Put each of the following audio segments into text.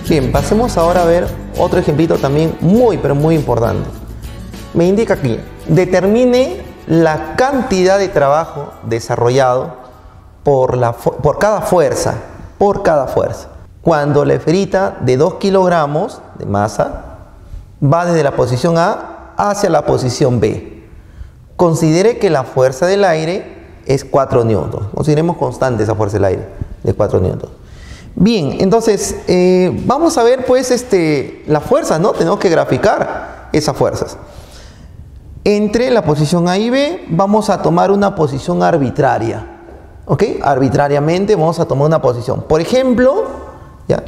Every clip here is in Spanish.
Bien, pasemos ahora a ver otro ejemplito también muy, pero muy importante. Me indica aquí, determine la cantidad de trabajo desarrollado por cada fuerza, cuando la esferita de 2 kilogramos de masa va desde la posición A hacia la posición B. Considere que la fuerza del aire es 4 newtons. Consideremos constante esa fuerza del aire de 4 newtons. Bien, entonces vamos a ver pues las fuerzas, ¿no? Tenemos que graficar esas fuerzas. Entre la posición A y B vamos a tomar una posición arbitraria. ¿Ok? Arbitrariamente vamos a tomar una posición. Por ejemplo, ¿ya?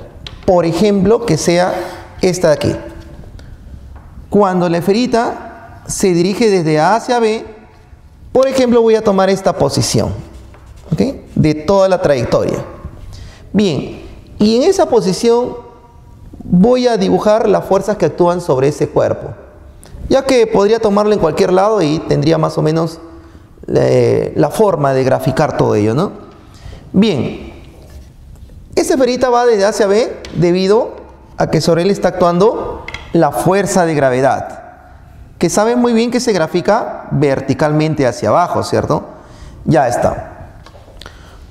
Por ejemplo, que sea esta de aquí. Cuando la esferita se dirige desde A hacia B, por ejemplo, voy a tomar esta posición, ¿ok? De toda la trayectoria. Bien, y en esa posición voy a dibujar las fuerzas que actúan sobre ese cuerpo, ya que podría tomarlo en cualquier lado y tendría más o menos la forma de graficar todo ello, ¿no? Bien, esa esferita va desde A hacia B debido a que sobre él está actuando la fuerza de gravedad, que saben muy bien que se grafica verticalmente hacia abajo, ¿cierto? Ya está.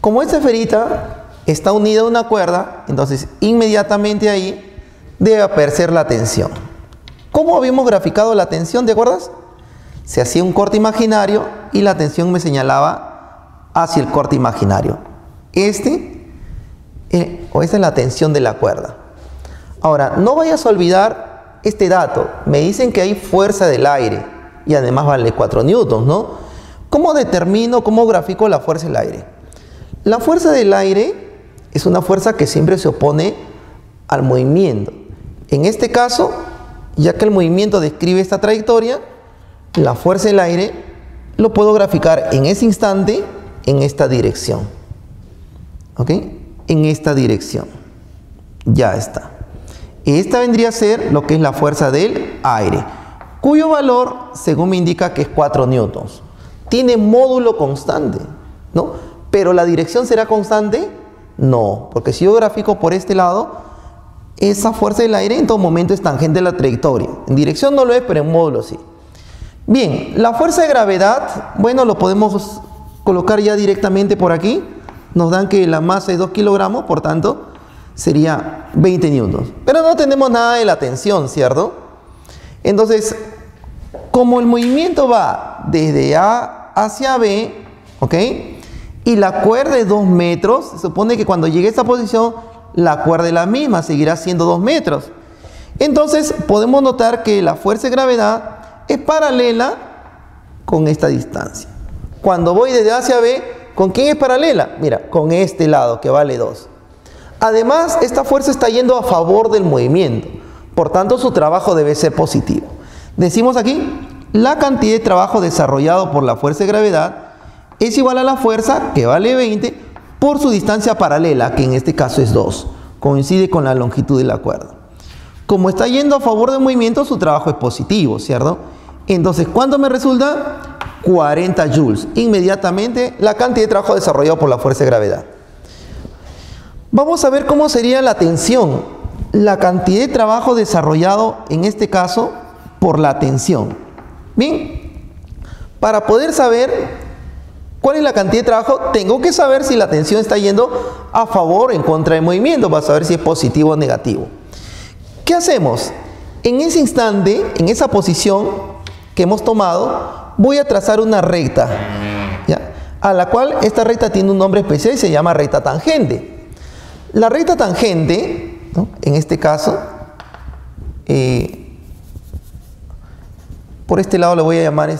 Como esta esferita está unida a una cuerda, entonces inmediatamente ahí debe aparecer la tensión. ¿Cómo habíamos graficado la tensión? ¿Te acuerdas? Se hacía un corte imaginario y la tensión me señalaba hacia el corte imaginario. Esta es la tensión de la cuerda. Ahora, no vayas a olvidar este dato. Me dicen que hay fuerza del aire y además vale 4 newtons, ¿no? ¿Cómo determino, cómo grafico la fuerza del aire? La fuerza del aire es una fuerza que siempre se opone al movimiento. En este caso, ya que el movimiento describe esta trayectoria, la fuerza del aire lo puedo graficar en ese instante en esta dirección. ¿Ok? En esta dirección. Ya está. Esta vendría a ser lo que es la fuerza del aire, cuyo valor, según me indica, que es 4 newtons. Tiene módulo constante, ¿no? Pero la dirección será constante. No, porque si yo grafico por este lado, esa fuerza del aire en todo momento es tangente a la trayectoria. En dirección no lo es, pero en módulo sí. Bien, la fuerza de gravedad, bueno, lo podemos colocar ya directamente por aquí. Nos dan que la masa es 2 kilogramos, por tanto, sería 20 newtons. Pero no tenemos nada de la tensión, ¿cierto? Entonces, como el movimiento va desde A hacia B, ¿ok? Y la cuerda es 2 metros, se supone que cuando llegue a esta posición, la cuerda es la misma, seguirá siendo 2 metros. Entonces, podemos notar que la fuerza de gravedad es paralela con esta distancia. Cuando voy desde A hacia B, ¿con quién es paralela? Mira, con este lado, que vale 2. Además, esta fuerza está yendo a favor del movimiento, por tanto, su trabajo debe ser positivo. Decimos aquí, la cantidad de trabajo desarrollado por la fuerza de gravedad es igual a la fuerza, que vale 20, por su distancia paralela, que en este caso es 2. Coincide con la longitud de la cuerda. Como está yendo a favor del movimiento, su trabajo es positivo, ¿cierto? Entonces, ¿cuánto me resulta? 40 joules. Inmediatamente, la cantidad de trabajo desarrollado por la fuerza de gravedad. Vamos a ver cómo sería la tensión. La cantidad de trabajo desarrollado, en este caso, por la tensión. Bien, para poder saber cuál es la cantidad de trabajo, tengo que saber si la tensión está yendo a favor o en contra del movimiento, para saber si es positivo o negativo. ¿Qué hacemos? En ese instante, en esa posición que hemos tomado, voy a trazar una recta, ¿ya? A la cual esta recta tiene un nombre especial y se llama recta tangente. La recta tangente, ¿no? En este caso, por este lado le voy a llamar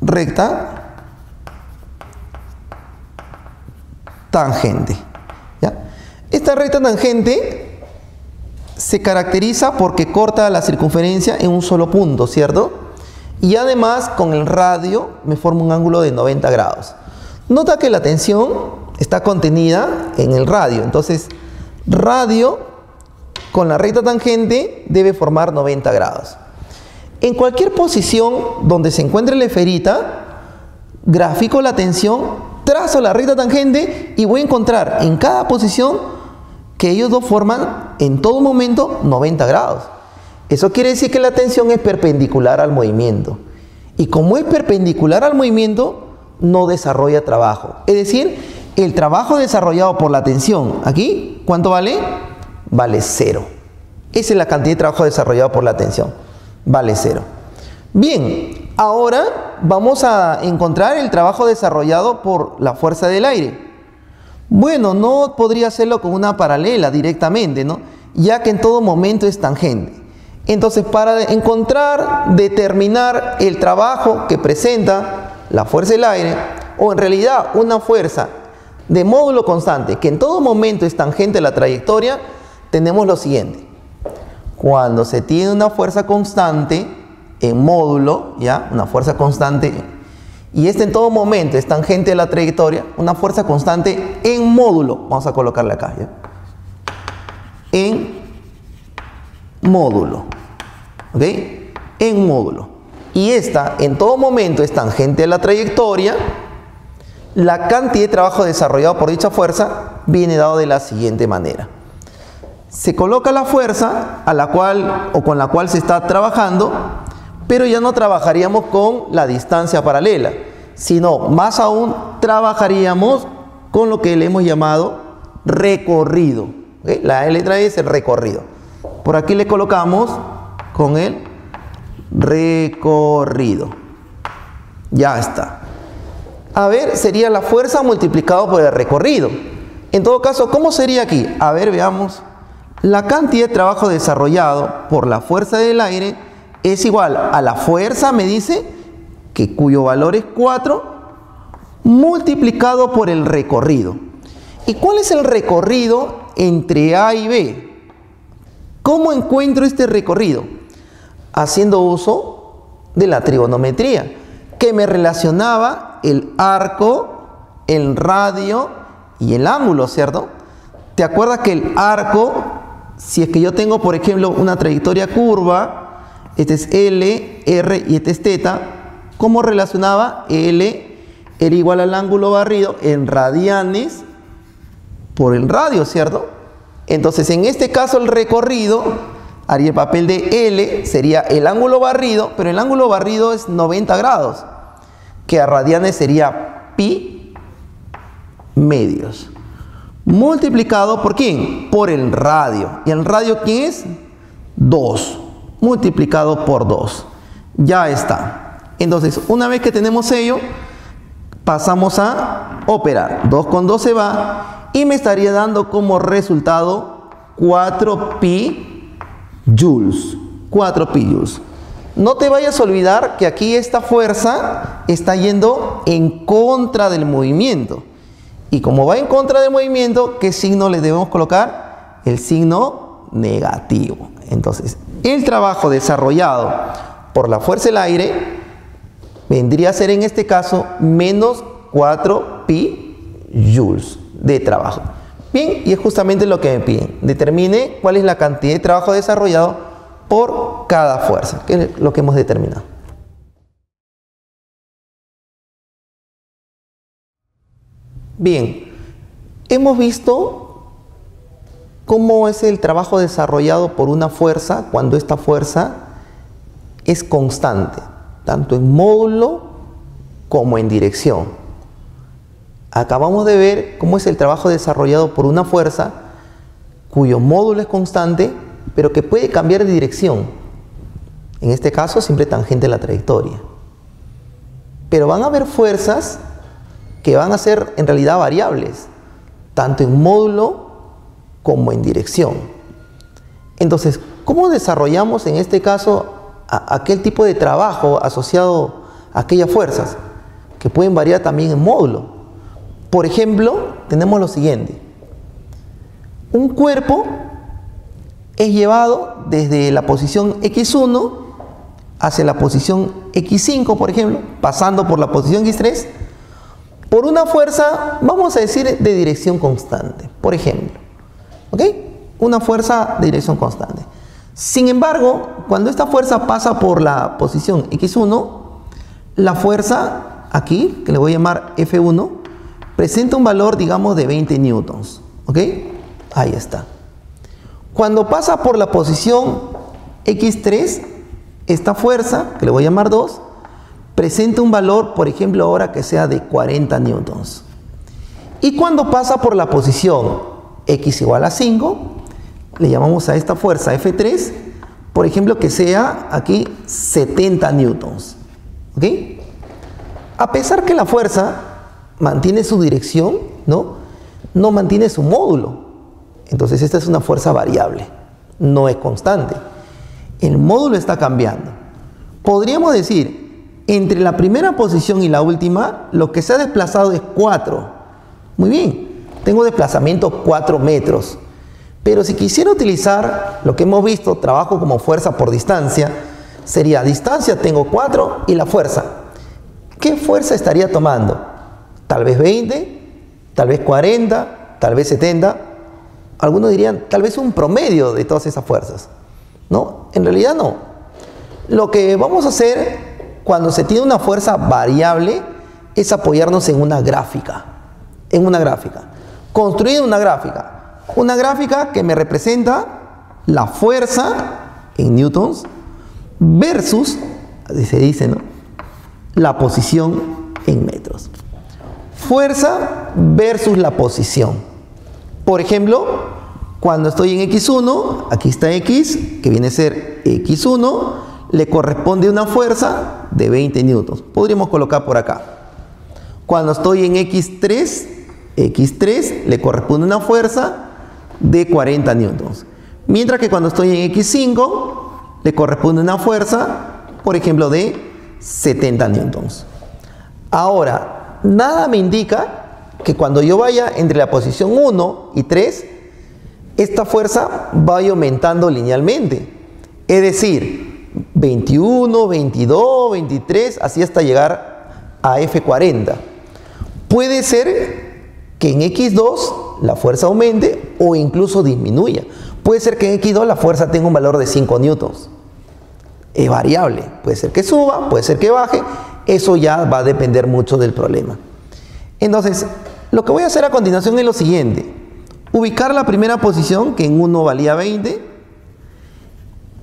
recta tangente, ¿ya? Esta recta tangente se caracteriza porque corta la circunferencia en un solo punto, ¿cierto? Y además con el radio me forma un ángulo de 90 grados. Nota que la tensión está contenida en el radio, entonces radio con la recta tangente debe formar 90 grados. En cualquier posición donde se encuentre la esferita, grafico la tensión trazo la recta tangente y voy a encontrar en cada posición que ellos dos forman en todo momento 90 grados. Eso quiere decir que la tensión es perpendicular al movimiento. Y como es perpendicular al movimiento, no desarrolla trabajo. Es decir, el trabajo desarrollado por la tensión, aquí, ¿cuánto vale? Vale 0. Esa es la cantidad de trabajo desarrollado por la tensión. Vale 0. Bien, ahora vamos a encontrar el trabajo desarrollado por la fuerza del aire. Bueno, no podría hacerlo con una paralela directamente, ¿no? Ya que en todo momento es tangente. Entonces, para encontrar, determinar el trabajo que presenta la fuerza del aire, o en realidad una fuerza de módulo constante que en todo momento es tangente a la trayectoria, tenemos lo siguiente. Cuando se tiene una fuerza constante en módulo, ¿ya? Una fuerza constante, y esta en todo momento es tangente a la trayectoria, una fuerza constante en módulo, vamos a colocarla acá, ¿ya? En módulo, ¿ok? En módulo. Y esta en todo momento es tangente a la trayectoria. La cantidad de trabajo desarrollado por dicha fuerza viene dado de la siguiente manera. Se coloca la fuerza a la cual o con la cual se está trabajando, pero ya no trabajaríamos con la distancia paralela, sino más aún trabajaríamos con lo que le hemos llamado recorrido. ¿Okay? La letra E es el recorrido. Por aquí le colocamos con el recorrido. Ya está. A ver, sería la fuerza multiplicado por el recorrido. En todo caso, ¿cómo sería aquí? A ver, veamos. La cantidad de trabajo desarrollado por la fuerza del aire es igual a la fuerza, me dice, que cuyo valor es 4, multiplicado por el recorrido. ¿Y cuál es el recorrido entre A y B? ¿Cómo encuentro este recorrido? Haciendo uso de la trigonometría, que me relacionaba el arco, el radio y el ángulo, ¿cierto? ¿Te acuerdas que el arco, si es que yo tengo, por ejemplo, una trayectoria curva, este es L, R y este es θ, ¿cómo relacionaba? L era igual al ángulo barrido en radianes por el radio, ¿cierto? Entonces, en este caso, el recorrido haría el papel de L, sería el ángulo barrido, pero el ángulo barrido es 90 grados, que a radianes sería pi medios. Multiplicado por ¿quién? Por el radio. ¿Y el radio quién es? 2. Multiplicado por 2. Ya está. Entonces, una vez que tenemos ello, pasamos a operar. 2 con 2 se va y me estaría dando como resultado 4 pi joules. 4 pi joules. No te vayas a olvidar que aquí esta fuerza está yendo en contra del movimiento. Y como va en contra del movimiento, ¿qué signo le debemos colocar? El signo negativo. Entonces, el trabajo desarrollado por la fuerza del aire vendría a ser en este caso menos 4 pi joules de trabajo. Bien, y es justamente lo que me piden. Determine cuál es la cantidad de trabajo desarrollado por cada fuerza, que es lo que hemos determinado. Bien, hemos visto cómo es el trabajo desarrollado por una fuerza cuando esta fuerza es constante, tanto en módulo como en dirección. Acabamos de ver cómo es el trabajo desarrollado por una fuerza cuyo módulo es constante, pero que puede cambiar de dirección. En este caso, siempre tangente a la trayectoria. Pero van a haber fuerzas que van a ser en realidad variables, tanto en módulo como en dirección. Entonces, ¿cómo desarrollamos en este caso aquel tipo de trabajo asociado a aquellas fuerzas que pueden variar también en módulo? Por ejemplo, tenemos lo siguiente. Un cuerpo es llevado desde la posición X1 hacia la posición X5, por ejemplo, pasando por la posición X3, por una fuerza, vamos a decir, de dirección constante, por ejemplo. ¿Ok? Una fuerza de dirección constante. Sin embargo, cuando esta fuerza pasa por la posición X1, la fuerza aquí, que le voy a llamar F1, presenta un valor, digamos, de 20 newtons. ¿Ok? Ahí está. Cuando pasa por la posición X3, esta fuerza, que le voy a llamar 2, presenta un valor, por ejemplo, ahora que sea de 40 newtons. Y cuando pasa por la posición X igual a 5, le llamamos a esta fuerza F3, por ejemplo, que sea aquí 70 newtons. ¿Ok? A pesar que la fuerza mantiene su dirección, no mantiene su módulo. Entonces esta es una fuerza variable, no es constante. El módulo está cambiando. Podríamos decir, entre la primera posición y la última, lo que se ha desplazado es 4. Muy bien, tengo desplazamiento 4 metros. Pero si quisiera utilizar lo que hemos visto, trabajo como fuerza por distancia, sería distancia tengo 4 y la fuerza. ¿Qué fuerza estaría tomando? Tal vez 20, tal vez 40, tal vez 70. Algunos dirían tal vez un promedio de todas esas fuerzas. ¿No? En realidad no. Lo que vamos a hacer cuando se tiene una fuerza variable es apoyarnos en una gráfica. En una gráfica. Construir una gráfica. Una gráfica que me representa la fuerza en newtons versus, así se dice, ¿no?, la posición en metros. Fuerza versus la posición. Por ejemplo, cuando estoy en X1, aquí está X, que viene a ser X1, le corresponde una fuerza de 20 newtons. Podríamos colocar por acá. Cuando estoy en X3 le corresponde una fuerza de 40 newtons. Mientras que cuando estoy en X5 le corresponde una fuerza, por ejemplo, de 70 newtons. Ahora, nada me indica que cuando yo vaya entre la posición 1 y 3, esta fuerza vaya aumentando linealmente. Es decir, 21, 22, 23, así hasta llegar a F40. Puede ser que en X2 la fuerza aumente o incluso disminuya. Puede ser que en X2 la fuerza tenga un valor de 5 newtons. Es variable. Puede ser que suba, puede ser que baje. Eso ya va a depender mucho del problema. Entonces, lo que voy a hacer a continuación es lo siguiente. Ubicar la primera posición, que en 1 valía 20.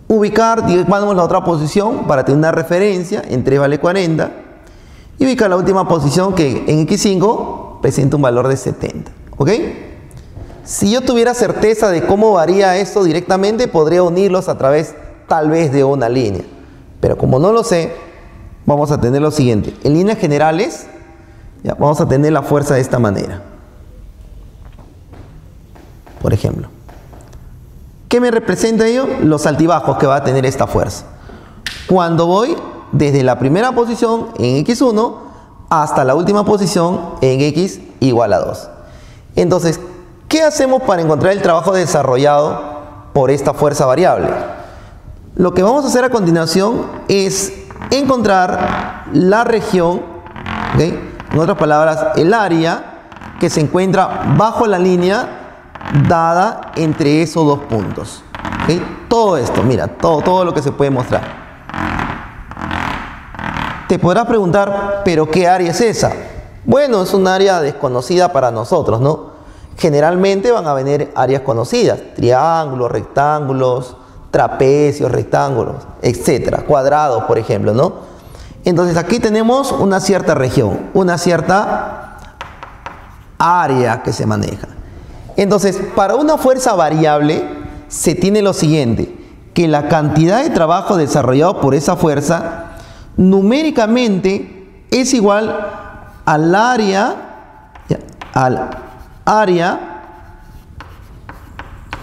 Ubicar, digamos, la otra posición para tener una referencia. En 3 vale 40. Y ubicar la última posición, que en X5 presenta un valor de 70. ¿Ok? Si yo tuviera certeza de cómo varía esto directamente, podría unirlos a través tal vez de una línea. Pero como no lo sé, vamos a tener lo siguiente. En líneas generales, ya, vamos a tener la fuerza de esta manera. Por ejemplo. ¿Qué me representa ello? Los altibajos que va a tener esta fuerza. Cuando voy desde la primera posición en X1 hasta la última posición en X igual a 2. Entonces, ¿qué hacemos para encontrar el trabajo desarrollado por esta fuerza variable? Lo que vamos a hacer a continuación es encontrar la región, ¿okay?, en otras palabras, el área que se encuentra bajo la línea dada entre esos dos puntos. ¿Okay? Todo esto, mira, todo lo que se puede mostrar. Te podrás preguntar, ¿pero qué área es esa? Bueno, es un área desconocida para nosotros, ¿no? Generalmente van a venir áreas conocidas, triángulos, rectángulos, trapecios, rectángulos, etcétera, cuadrados, por ejemplo, ¿no? Entonces aquí tenemos una cierta región, una cierta área que se maneja. Entonces, para una fuerza variable se tiene lo siguiente, que la cantidad de trabajo desarrollado por esa fuerza numéricamente es igual al área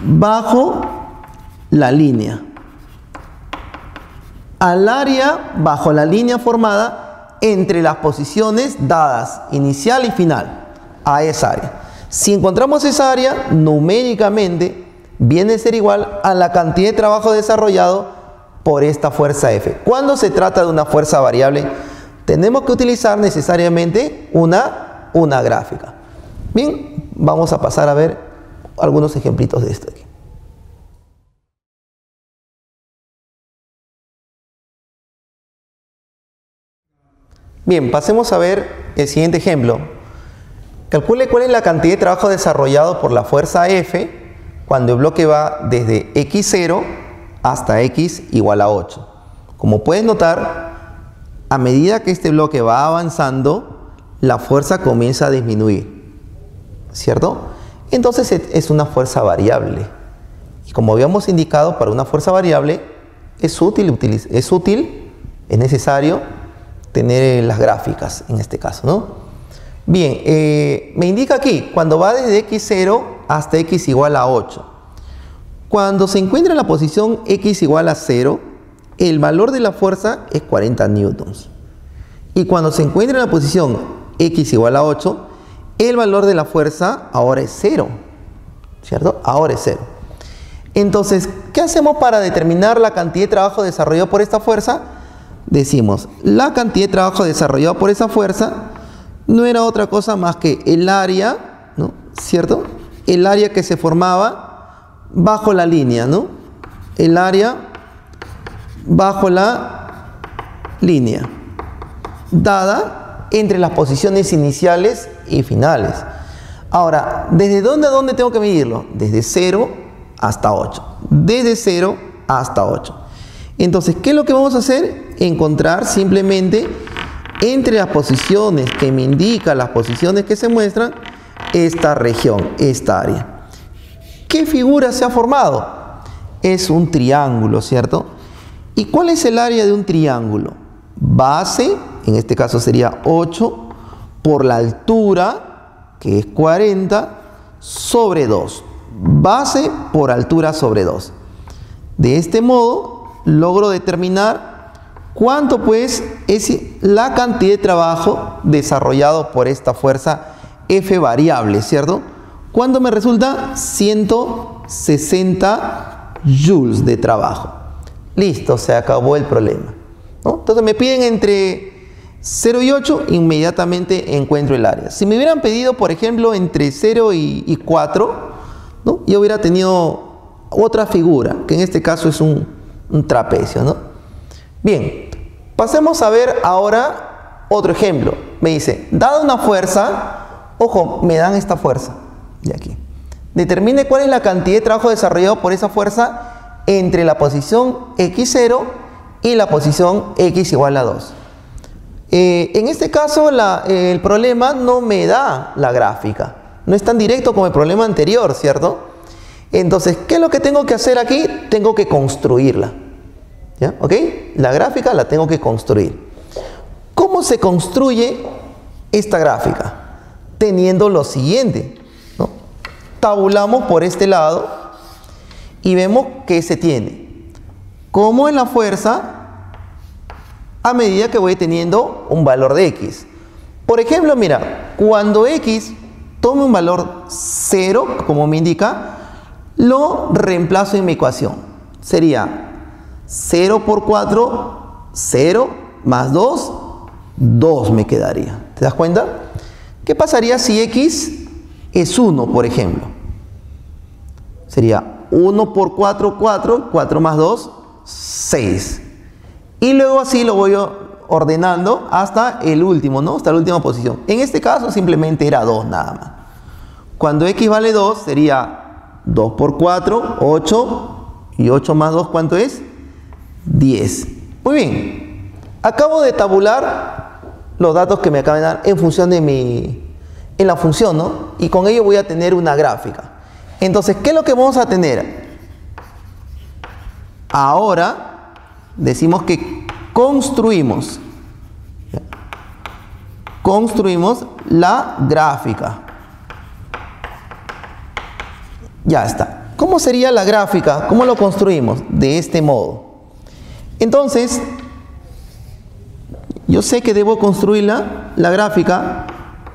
bajo la línea. Al área bajo la línea formada entre las posiciones dadas inicial y final a esa área. Si encontramos esa área, numéricamente viene a ser igual a la cantidad de trabajo desarrollado por esta fuerza F. Cuando se trata de una fuerza variable, tenemos que utilizar necesariamente una gráfica. Bien, vamos a pasar a ver algunos ejemplitos de esto aquí. Bien, pasemos a ver el siguiente ejemplo. Calcule cuál es la cantidad de trabajo desarrollado por la fuerza F cuando el bloque va desde x0 hasta x igual a 8. Como puedes notar, a medida que este bloque va avanzando, la fuerza comienza a disminuir, ¿cierto? Entonces es una fuerza variable. Y como habíamos indicado, para una fuerza variable es necesario tener las gráficas en este caso, ¿no? Bien, me indica aquí, cuando va desde x0 hasta x igual a 8. Cuando se encuentra en la posición x igual a 0, el valor de la fuerza es 40 newtons. Y cuando se encuentra en la posición x igual a 8, el valor de la fuerza ahora es 0, ¿cierto? Ahora es 0. Entonces, ¿qué hacemos para determinar la cantidad de trabajo desarrollado por esta fuerza? Decimos, la cantidad de trabajo desarrollado por esa fuerza no era otra cosa más que el área, ¿no? ¿Cierto? El área que se formaba bajo la línea, ¿no? El área bajo la línea, dada entre las posiciones iniciales y finales. Ahora, ¿desde dónde a dónde tengo que medirlo? Desde 0 hasta 8. Desde 0 hasta 8. Entonces, ¿qué es lo que vamos a hacer? Encontrar simplemente entre las posiciones que me indican las posiciones que se muestran esta región, esta área. ¿Qué figura se ha formado? Es un triángulo, ¿cierto? ¿Y cuál es el área de un triángulo? Base, en este caso sería 8, por la altura, que es 40, sobre 2. Base por altura sobre 2. De este modo, logro determinar ¿cuánto pues es la cantidad de trabajo desarrollado por esta fuerza F variable, ¿cierto? ¿Cuánto me resulta? 160 joules de trabajo. Listo, se acabó el problema, ¿no? Entonces me piden entre 0 y 8, inmediatamente encuentro el área. Si me hubieran pedido, por ejemplo, entre 0 y 4, ¿no? Yo hubiera tenido otra figura, que en este caso es un trapecio, ¿no? Bien, pasemos a ver ahora otro ejemplo. Me dice, dada una fuerza, ojo, me dan esta fuerza de aquí. Determine cuál es la cantidad de trabajo desarrollado por esa fuerza entre la posición x0 y la posición x igual a 2. En este caso, el problema no me da la gráfica. No es tan directo como el problema anterior, ¿cierto? Entonces, ¿qué es lo que tengo que hacer aquí? Tengo que construirla. ¿Ya? ¿Ok? La gráfica la tengo que construir. ¿Cómo se construye esta gráfica? Teniendo lo siguiente, ¿no? Tabulamos por este lado y vemos que se tiene cómo es la fuerza a medida que voy teniendo un valor de x. Por ejemplo, mira, cuando x tome un valor 0, como me indica, lo reemplazo en mi ecuación. Sería 0 por 4, 0, más 2, 2 me quedaría. ¿Te das cuenta? ¿Qué pasaría si x es 1, por ejemplo? Sería 1 por 4, 4, 4 más 2, 6. Y luego así lo voy ordenando hasta el último, ¿no? Hasta la última posición. En este caso simplemente era 2 nada más. Cuando x vale 2 sería 2 por 4, 8. Y 8 más 2, ¿cuánto es? 10. Muy bien. Acabo de tabular los datos que me acaban de dar en función de en la función, ¿no? Y con ello voy a tener una gráfica. Entonces, ¿qué es lo que vamos a tener? Ahora decimos que construimos la gráfica. Ya está. ¿Cómo sería la gráfica? ¿Cómo lo construimos? De este modo. Entonces, yo sé que debo construir la gráfica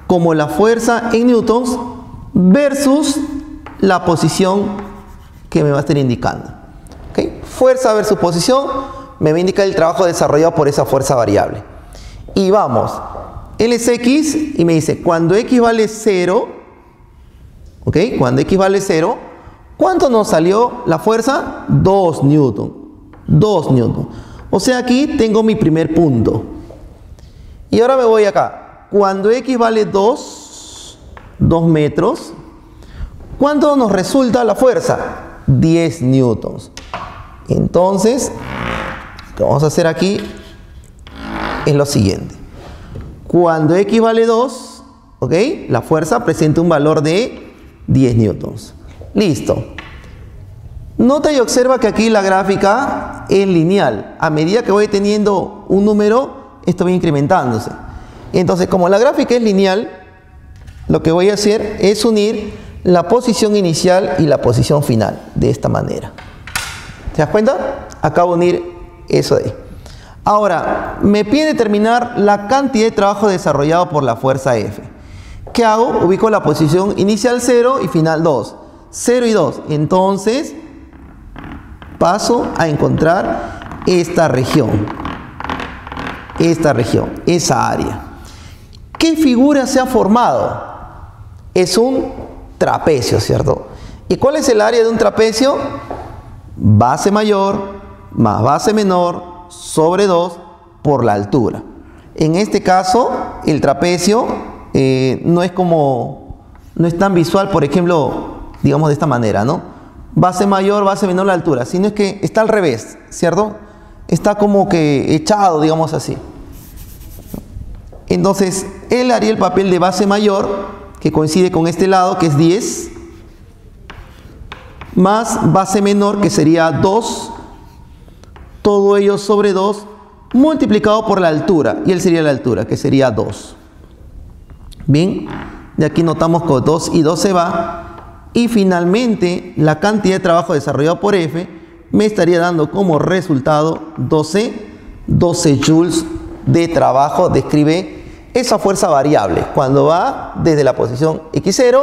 como la fuerza en newtons versus la posición que me va a estar indicando. ¿Okay? Fuerza versus posición me va a indicar el trabajo desarrollado por esa fuerza variable. Y vamos, L es x y me dice, cuando x vale 0, ¿ok? Cuando x vale 0, ¿cuánto nos salió la fuerza? 2 newton. 2 newton. O sea, aquí tengo mi primer punto. Y ahora me voy acá. Cuando x vale 2, 2 metros. ¿Cuánto nos resulta la fuerza? 10 newtons. Entonces, lo que vamos a hacer aquí es lo siguiente. Cuando X vale 2, ¿ok? La fuerza presenta un valor de 10 newtons. Listo. Nota y observa que aquí la gráfica es lineal. A medida que voy teniendo un número, esto va incrementándose. Entonces, como la gráfica es lineal, lo que voy a hacer es unir la posición inicial y la posición final, de esta manera. ¿Te das cuenta? Acabo de unir eso de ahí. Ahora, me pide determinar la cantidad de trabajo desarrollado por la fuerza F. ¿Qué hago? Ubico la posición inicial 0 y final 2. 0 y 2. Entonces, paso a encontrar esta región, esa área. ¿Qué figura se ha formado? Es un trapecio, ¿cierto? ¿Y cuál es el área de un trapecio? Base mayor más base menor sobre 2 por la altura. En este caso, el trapecio no es tan visual, por ejemplo, digamos de esta manera, ¿no? Base mayor, base menor la altura, sino es que está al revés, ¿cierto? Está como que echado, digamos así. Entonces, él haría el papel de base mayor, que coincide con este lado, que es 10, más base menor, que sería 2, todo ello sobre 2, multiplicado por la altura, y él sería la altura, que sería 2. Bien, de aquí notamos que 2 y 2 se va. Y finalmente, la cantidad de trabajo desarrollado por F me estaría dando como resultado 12 joules de trabajo. Describe esa fuerza variable cuando va desde la posición X0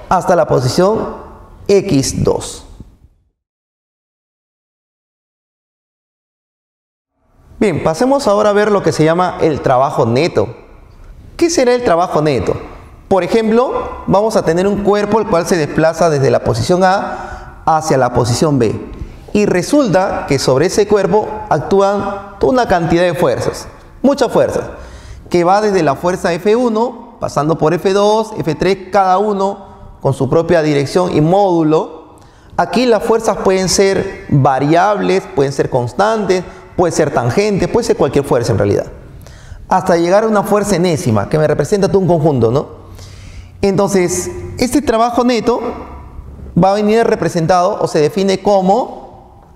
hasta la posición X2. Bien, pasemos ahora a ver lo que se llama el trabajo neto. ¿Qué será el trabajo neto? Por ejemplo, vamos a tener un cuerpo el cual se desplaza desde la posición A hacia la posición B. Y resulta que sobre ese cuerpo actúan toda una cantidad de fuerzas, muchas fuerzas, que va desde la fuerza F1, pasando por F2, F3, cada uno con su propia dirección y módulo. Aquí las fuerzas pueden ser variables, pueden ser constantes, puede ser tangentes, puede ser cualquier fuerza en realidad. Hasta llegar a una fuerza enésima, que me representa todo un conjunto, ¿no? Entonces, este trabajo neto va a venir representado o se define como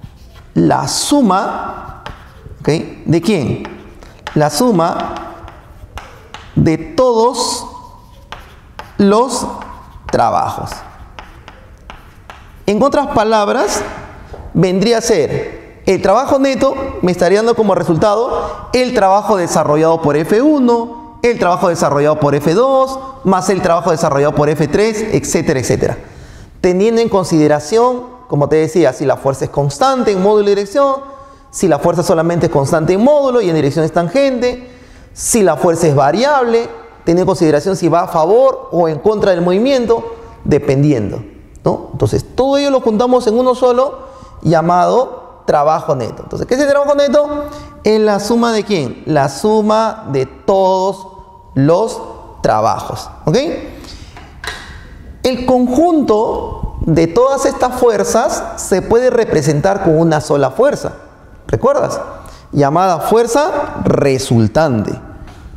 la suma, ¿okay? ¿De quién? La suma de todos los trabajos. En otras palabras, vendría a ser el trabajo neto, me estaría dando como resultado el trabajo desarrollado por F1, el trabajo desarrollado por F2, más el trabajo desarrollado por F3, etcétera, etcétera. Teniendo en consideración, como te decía, si la fuerza es constante en módulo y dirección, si la fuerza solamente es constante en módulo y en dirección es tangente, si la fuerza es variable, teniendo en consideración si va a favor o en contra del movimiento, dependiendo, ¿no? Entonces, todo ello lo juntamos en uno solo, llamado trabajo neto. Entonces, ¿qué es el trabajo neto? Es la suma de ¿quién? La suma de todos los trabajos, ¿ok? El conjunto de todas estas fuerzas se puede representar con una sola fuerza, ¿recuerdas? Llamada fuerza resultante,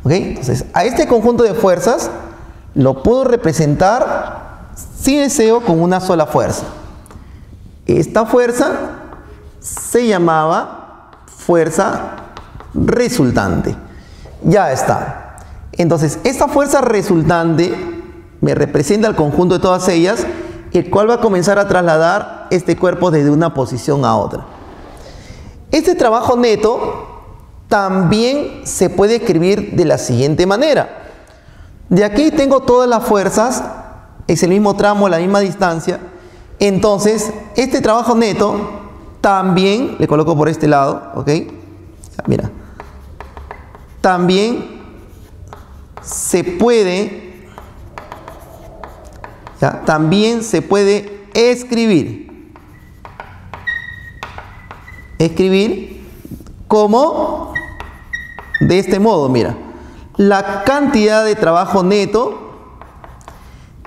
¿ok? Entonces, a este conjunto de fuerzas lo puedo representar, si deseo, con una sola fuerza. Esta fuerza se llamaba fuerza resultante. Ya está. Entonces, esta fuerza resultante me representa el conjunto de todas ellas, el cual va a comenzar a trasladar este cuerpo desde una posición a otra. Este trabajo neto también se puede escribir de la siguiente manera. De aquí tengo todas las fuerzas, es el mismo tramo, la misma distancia. Entonces, este trabajo neto también, le coloco por este lado, ¿ok? Mira, también se puede, ¿ya? También se puede escribir como de este modo, mira, la cantidad de trabajo neto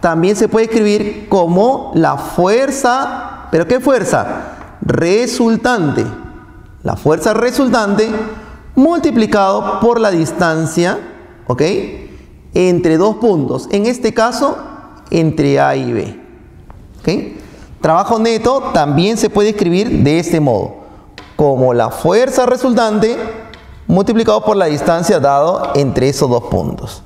también se puede escribir como la fuerza, ¿pero qué fuerza? Resultante. La fuerza resultante multiplicado por la distancia, ¿ok?, entre dos puntos. En este caso, entre A y B. ¿Ok? Trabajo neto también se puede escribir de este modo, como la fuerza resultante multiplicado por la distancia dado entre esos dos puntos.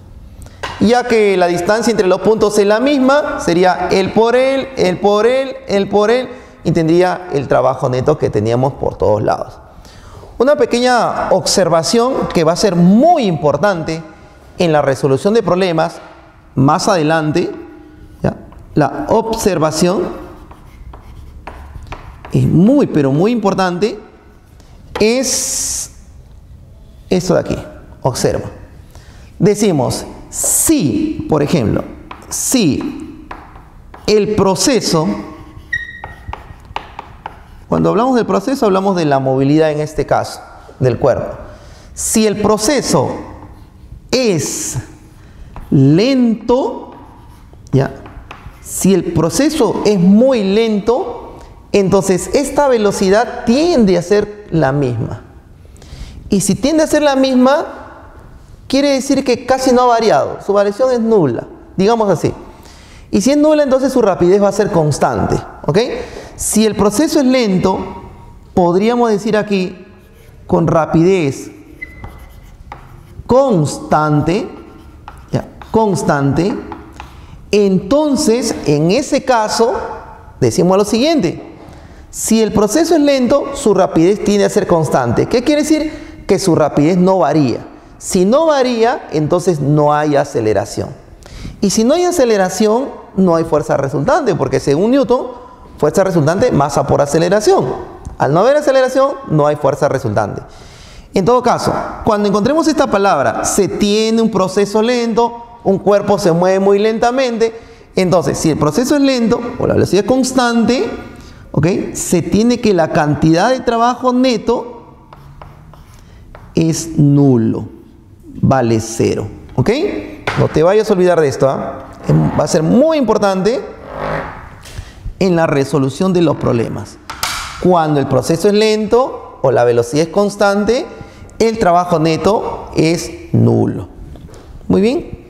Ya que la distancia entre los puntos es la misma, sería el por él, el por él, el por él, y tendría el trabajo neto que teníamos por todos lados. Una pequeña observación que va a ser muy importante en la resolución de problemas más adelante, ¿ya? La observación es muy, pero muy importante, es esto de aquí. Observa. Decimos, si, por ejemplo, si el proceso, cuando hablamos del proceso, hablamos de la movilidad en este caso, del cuerpo. Si el proceso es lento, ¿ya? Si el proceso es muy lento, entonces esta velocidad tiende a ser la misma. Y si tiende a ser la misma, quiere decir que casi no ha variado. Su variación es nula, digamos así. Y si es nula, entonces su rapidez va a ser constante. ¿Ok? Si el proceso es lento, podríamos decir aquí, con rapidez constante, ¿ya? Constante, entonces en ese caso decimos lo siguiente: si el proceso es lento, su rapidez tiende a ser constante. ¿Qué quiere decir? Que su rapidez no varía. Si no varía, entonces no hay aceleración. Y si no hay aceleración, no hay fuerza resultante, porque según Newton, fuerza resultante, masa por aceleración. Al no haber aceleración, no hay fuerza resultante. En todo caso, cuando encontremos esta palabra, se tiene un proceso lento, un cuerpo se mueve muy lentamente, entonces si el proceso es lento o la velocidad es constante, ¿ok?, se tiene que la cantidad de trabajo neto es nulo, vale 0. ¿Ok? No te vayas a olvidar de esto, ¿eh? Va a ser muy importante en la resolución de los problemas. Cuando el proceso es lento o la velocidad es constante, el trabajo neto es nulo. Muy bien.